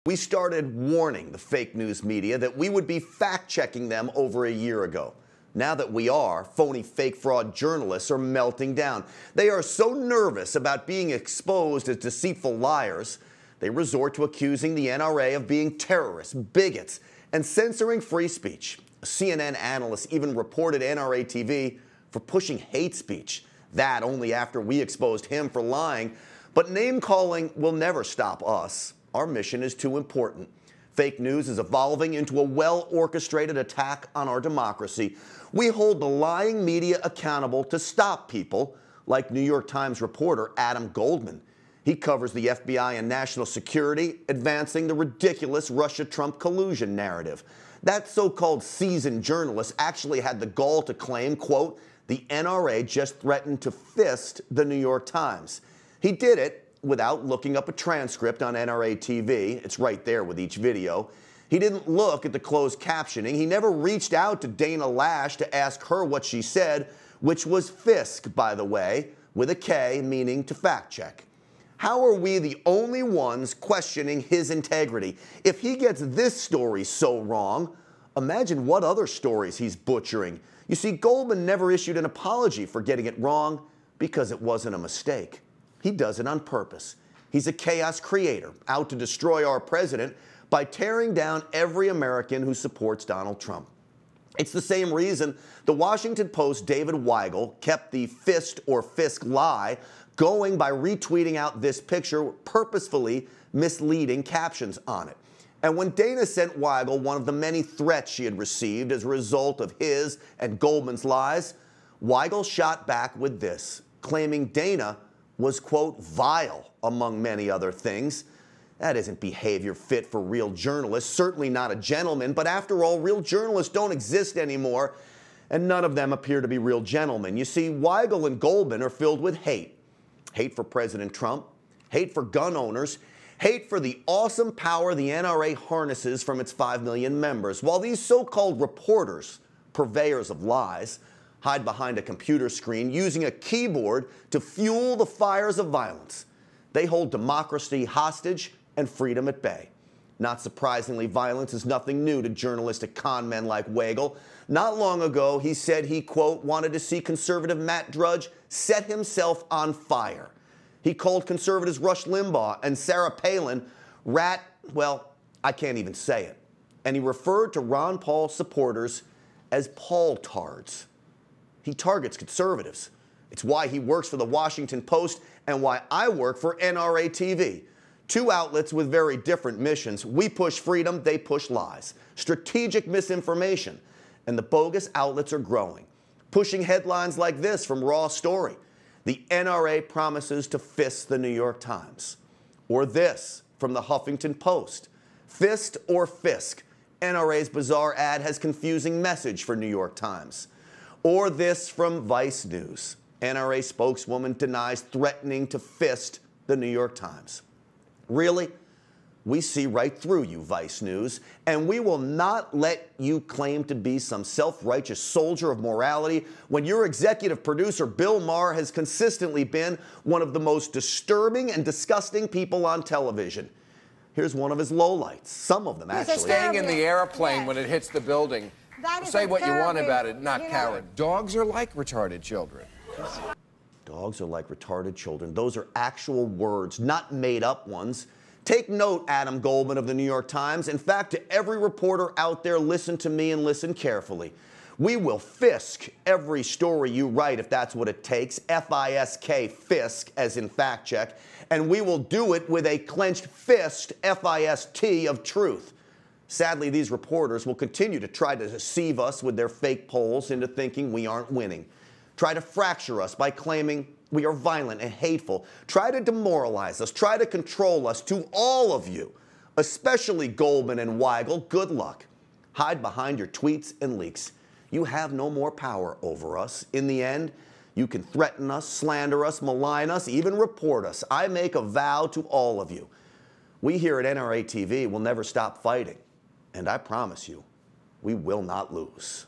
We started warning the fake news media that we would be fact-checking them over a year ago. Now that we are, phony, fake, fraud journalists are melting down. They are so nervous about being exposed as deceitful liars, they resort to accusing the NRA of being terrorists, bigots, and censoring free speech. A CNN analyst even reported NRATV for pushing hate speech. That only after we exposed him for lying. But name-calling will never stop us. Our mission is too important. Fake news is evolving into a well-orchestrated attack on our democracy. We hold the lying media accountable to stop people like New York Times reporter Adam Goldman. He covers the FBI and national security, advancing the ridiculous Russia-Trump collusion narrative. That so-called seasoned journalist actually had the gall to claim, quote, the NRA just threatened to fist the New York Times. He did it without looking up a transcript on NRATV. It's right there with each video. He didn't look at the closed captioning. He never reached out to Dana Lash to ask her what she said, which was Fisk, by the way, with a K, meaning to fact check. How are we the only ones questioning his integrity? If he gets this story so wrong, imagine what other stories he's butchering. You see, Goldman never issued an apology for getting it wrong because it wasn't a mistake. He does it on purpose. He's a chaos creator, out to destroy our president by tearing down every American who supports Donald Trump. It's the same reason the Washington Post's David Weigel kept the fist or Fisk lie going by retweeting out this picture, purposefully misleading captions on it. And when Dana sent Weigel one of the many threats she had received as a result of his and Goldman's lies, Weigel shot back with this, claiming Dana was, quote, vile, among many other things. That isn't behavior fit for real journalists, certainly not a gentleman, but after all, real journalists don't exist anymore, and none of them appear to be real gentlemen. You see, Weigel and Goldman are filled with hate. Hate for President Trump, hate for gun owners, hate for the awesome power the NRA harnesses from its 5 million members, while these so-called reporters, purveyors of lies, hide behind a computer screen using a keyboard to fuel the fires of violence. They hold democracy hostage and freedom at bay. Not surprisingly, violence is nothing new to journalistic con men like Weigel. Not long ago, he said he, quote, wanted to see conservative Matt Drudge set himself on fire. He called conservatives Rush Limbaugh and Sarah Palin well, I can't even say it. And he referred to Ron Paul's supporters as Paul-tards. He targets conservatives. It's why he works for the Washington Post and why I work for NRATV. Two outlets with very different missions. We push freedom, they push lies. Strategic misinformation. And the bogus outlets are growing. Pushing headlines like this from Raw Story. The NRA promises to fist the New York Times. Or this from the Huffington Post. Fist or Fisk. NRA's bizarre ad has confusing message for New York Times. Or this from Vice News. NRA spokeswoman denies threatening to fist the New York Times. Really? We see right through you, Vice News, and we will not let you claim to be some self-righteous soldier of morality when your executive producer, Bill Maher, has consistently been one of the most disturbing and disgusting people on television. Here's one of his lowlights, some of them actually. Staying in the airplane when it hits the building. Say what you want about it, not coward. Dogs are like retarded children. Dogs are like retarded children. Those are actual words, not made-up ones. Take note, Adam Goldman of the New York Times. In fact, to every reporter out there, listen to me and listen carefully. We will Fisk every story you write if that's what it takes. F-I-S-K, Fisk, as in fact check. And we will do it with a clenched fist, F-I-S-T, of truth. Sadly, these reporters will continue to try to deceive us with their fake polls into thinking we aren't winning. Try to fracture us by claiming we are violent and hateful. Try to demoralize us. Try to control us. To all of you, especially Goldman and Weigel, good luck. Hide behind your tweets and leaks. You have no more power over us. In the end, you can threaten us, slander us, malign us, even report us. I make a vow to all of you. We here at NRATV will never stop fighting. And I promise you, we will not lose.